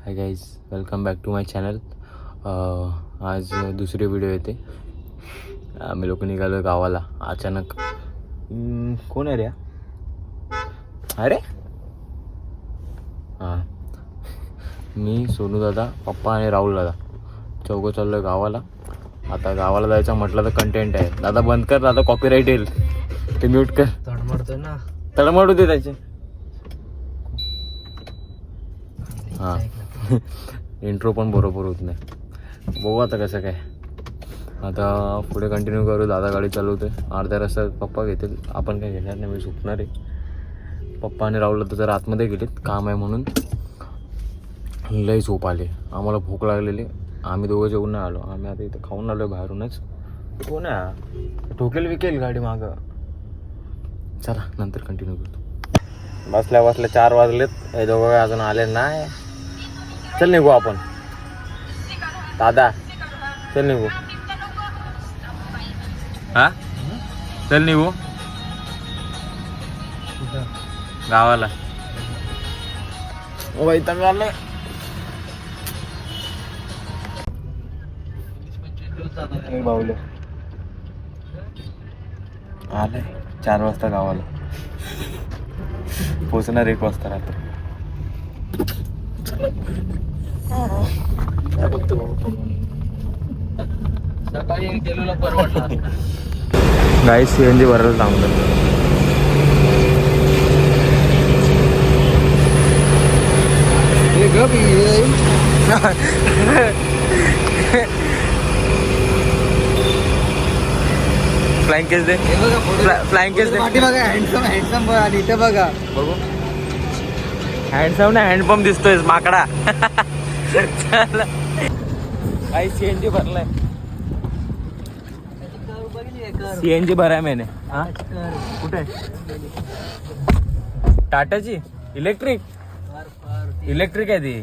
High guys, welcome back to my channel. आज दुसरी video येते. आम्ही लोक निघालो गावाला अचानक. कोण आहे रे? अरे हां, मी, सोनू दादा, पप्पा आणि राहुल दादा चौघं चाललो गावाला. आता गावाला जायचं म्हटलं तर कंटेंट आहे. दादा बंद कर, दादा कॉपीराईट येईल. ते म्यूट कर. तडमडतोय ना, तडमडू दे त्याचे. हां इंट्रो पण बरोबर होत नाही. बघू आता कसं काय. आता पुढे कंटिन्यू करू. दादा गाडी चालवते. अर्ध्या रस्त्यात पप्पा घेतील, आपण काय घेणार नाही. मी सुटणार आहे. पप्पा आणि राहुल तर जर आतमध्ये गेलेत, काम आहे म्हणून. लई झोप आले, आम्हाला भूक लागलेली. आम्ही दोघं जेवून नाही आलो. आम्ही आता इथं खाऊन आलो बाहेरूनच. कोण आहे? ठोकेल विकेल गाडी मागं. चला नंतर कंटिन्यू करतो. बसल्या 4 वाजलेत. हे दोघं काय अजून आले नाही. चल निघू आपण. दादा चल निघू. हा चल निघू गावाला. वैताग आले. बावले आले 4 वाजता गावाला. पोचणार 1 वाजता रात्री. सकाळी गेलेला परवडला. गाई सीएनजी भरायला थांबलं. फ्लाइंग केस दे. फ्लाइंग केस दे. हँडसम आणि इथे बघा. बघू. हँडसम ना हँडपंप दिसतोय माकडा. काही सीएनजी भरलाय. सीएनजी भराय मैंने. हा कुठे? टाटाची इलेक्ट्रिक. इलेक्ट्रिक आहे ती.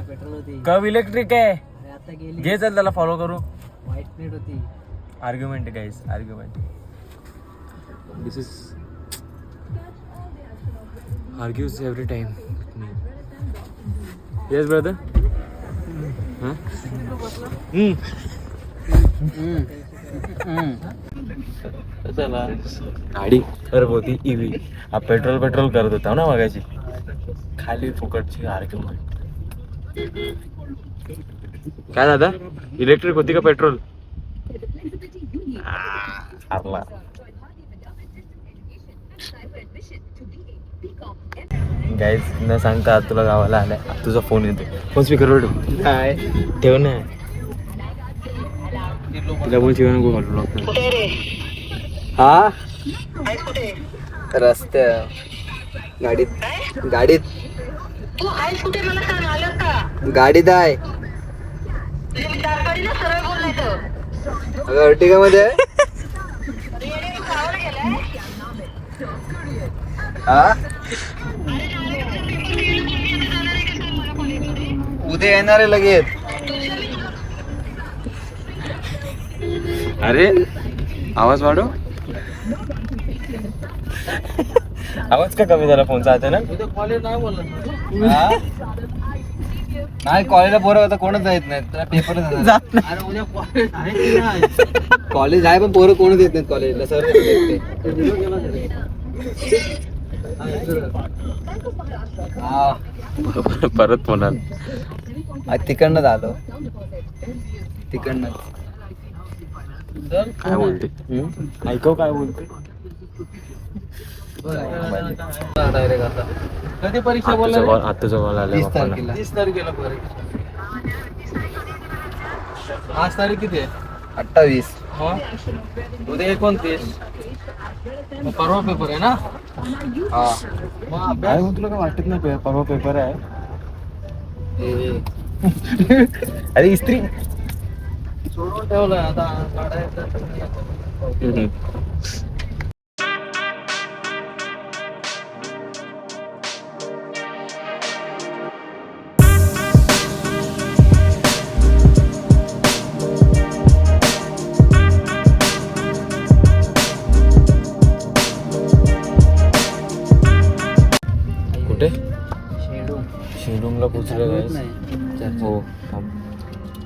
पेट्रोल होती. कब इलेक्ट्रिक आहे. आता गेली. घे चल त्याला फॉलो करू. व्हाईट प्लेट होती. Argument guys, argument. This is argues every time with me. Yes brother. चला गाडी खरब होती. ईव्ही हा पेट्रोल करत होता ना मगाशी. खाली फुकटची आर्ग्युमेंट. काय दादा, इलेक्ट्रिक होती का पेट्रोल? गाईज न सांगता तुला गावाला आलाय. तुझा फोन येतो. फोन स्पीकरवर ठेव. काय ठेव ना. तिला बोल शिवाय नको घालू. हा रस्त्या गाडीत तू आहेस कुठे मला सांग. आलं का? गाडीत आहे. गाडीला सरळ बोलायचं. अर्टिगा मध्ये आहे. हा उद्या येणार आहे लगेच. अरे आवाज वाढव. आवाज का कमी झाला फोनचा आता ना? कॉलेज नाही बोलला. नाही कॉलेजला पोरं आता कोणच जात नाहीत. त्याला पेपर जात नाही. उद्या कॉलेज आहे. कॉलेज आहे पण पोरं कोणच येत नाहीत कॉलेजला. सर परत फोन तिकडनं आलो. तिकडनं काय बोलते? ऐकव काय बोलते. कधी परीक्षा आता जवळ आलं. 30 तारखेला परीक्षा. आज तारीख किती आहे? 28. उद्या 29. परवा पेपर आहे ना? हा काय तुला काय वाटत नाही परवा पेपर आहे? अरे इस्त्री सोडून ठेवलंय आता. कुठे? शेडून शिवडूंगला पोचलो. अरे येत guys. नाही. हो थांब.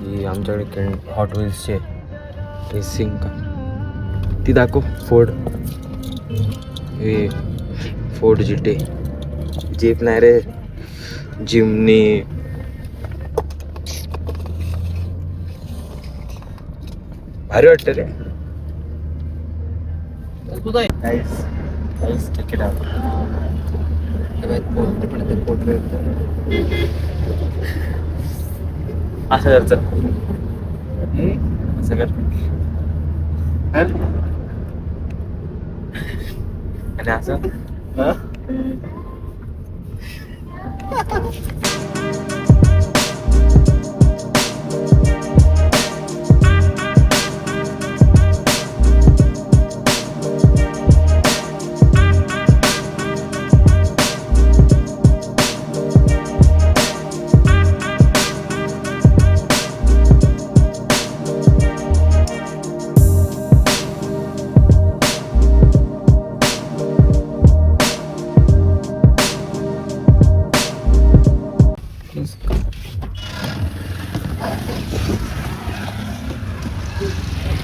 ही आमच्याकडे हॉट व्हील्सची रेसिंग का ती दाखव. फोर्ड हे फोर्ड जीटे जीप नाही रे, जिमनी. भारी वाटतं रे. तुझा आहे. Guys, check it out. असं कर चल. असं कर. आणि असं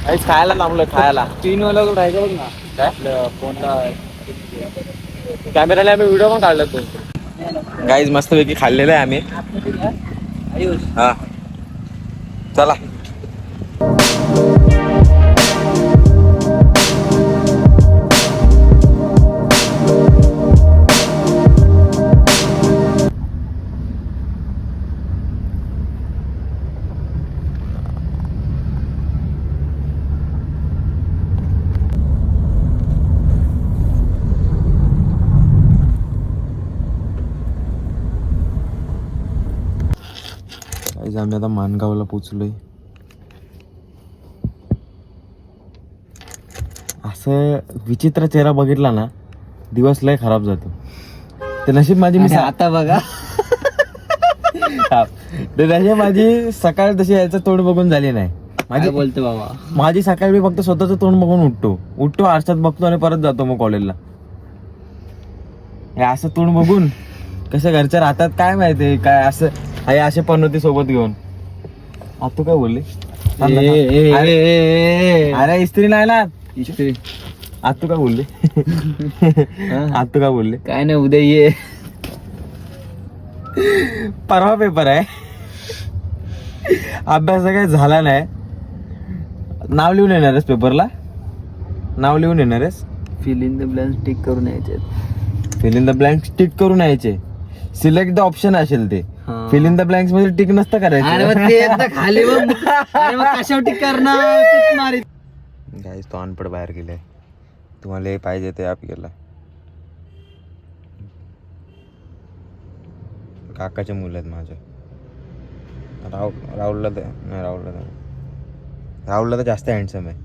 काहीच खायला थांबलोय खायला. 3 वाला राहायचं बघ ना. काय आपलं फोनला कॅमेराला आम्ही व्हिडिओ पण काढला तो. गाईज मस्तपैकी खाल्लेलं आहे आम्ही. आयुष. हा चला. आम्ही आता मानगावला पोचलोय. असं विचित्र चेहरा बघितला ना दिवस लय खराब जातो. ते नशीब माझी आता बघा. ते नशीब माझी सकाळ तशी याचं तोंड बघून झाली नाही. माझी बोलतो बाबा. माझी सकाळी मी फक्त स्वतःचं तोंड बघून उठतो आरशात बघतो आणि परत जातो मग कॉलेजला. हे असं तोंड बघून कसं घरच्या राहतात काय माहिती. काय असं आहे असे पण होते सोबत घेऊन. आता तू काय बोलली? अरे इस्त्री नाही ना इस्त्री. आता तू काय बोलली? आता तू काय बोलले? काय नाही उद्या ये. परवा पेपर आहे. अभ्यास काही झाला नाही. नाव लिहून येणारच पेपरला. नाव लिहून येणारच. Fill in the blank tick करून यायचे. Fill in the blank tick करून यायचे. सिलेक्ट द ऑप्शन असेल ते. फिल इन द ब्लँक्स मध्ये टिक नसतं करायचं. खाली कशावर टिक करणार. गाईस तो अनपड बाहेर गेलाय. तुम्हाला हे पाहिजे ते ॲप गेला. काकाचे मुलं आहेत माझे. राहुलला तर जास्त हँडसम आहे.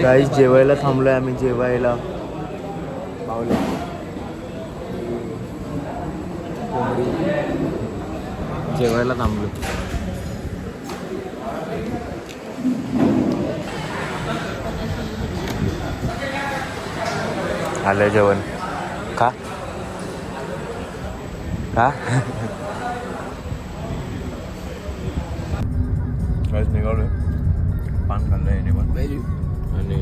गाईस जेवायला थांबलोय आम्ही. जेवायला जेवायला थांबलो. आलंय जेवण. का निघालोय. पान खाल्लंय याने पण आणि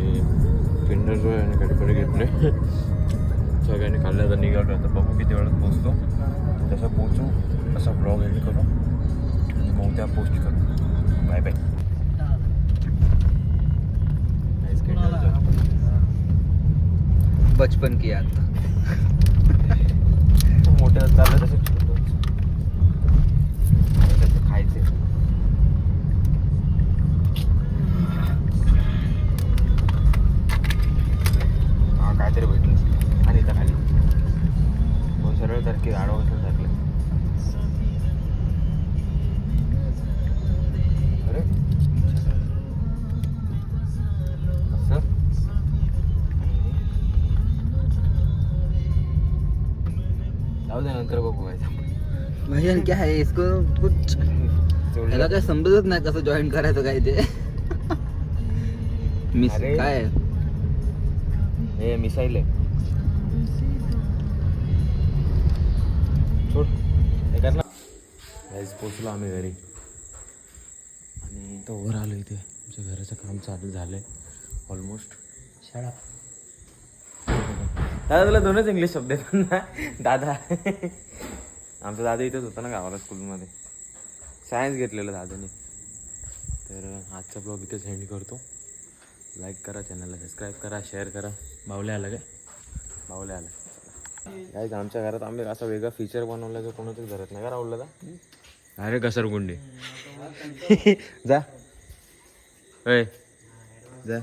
किंडर जो आहे आणि कडकडे घेतले. सगळ्यांनी खाल्लं तर निघालो. आता बघू किती वेळात पोचतो. तसं पोचू असा ब्लॉग एडिट करू आणि मग त्या पोस्ट करू. Bye bye. बचपन की याद. मोठे चाललं तसं खायचे. हा काहीतरी भेटलं आणि इथं खाली सरळ सारखी आडवं टाकलं. अरे असं जाऊ दे नंतर बघू. भैया क्या है इसको कुछ त्याला काय समजत नाही कसं जॉईन करायचं काय ते. मिस अरे. काय हे मिसाईल आहे. आज पोचलो आम्ही घरी आणि तो वर आलो इथे आमच्या घराचं काम चालू झालं आहे ऑलमोस्ट. शाळा दादा तुला दोनच इंग्लिश शब्द आहेत ना दादा. आमचा दादा इथंच होता ना गावाला स्कूलमध्ये, सायन्स घेतलेलं दादाने. तर आजचा ब्लॉग इथेच एंड करतो. लाईक करा, चॅनलला सबस्क्राईब करा, शेअर करा. बावले आलं काय? बावले आलं काय. आमच्या घरात आम्ही असा वेगळा फीचर बनवला जो कोणाच्याच घरात नाही का राहुल दादा. अरे घसरगुंडी जा होय जा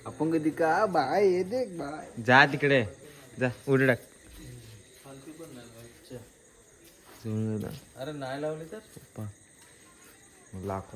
आपण कधी का बाय ये देख बाय जा तिकडे जा उडी टाक. अरे नाही लावले तर लाख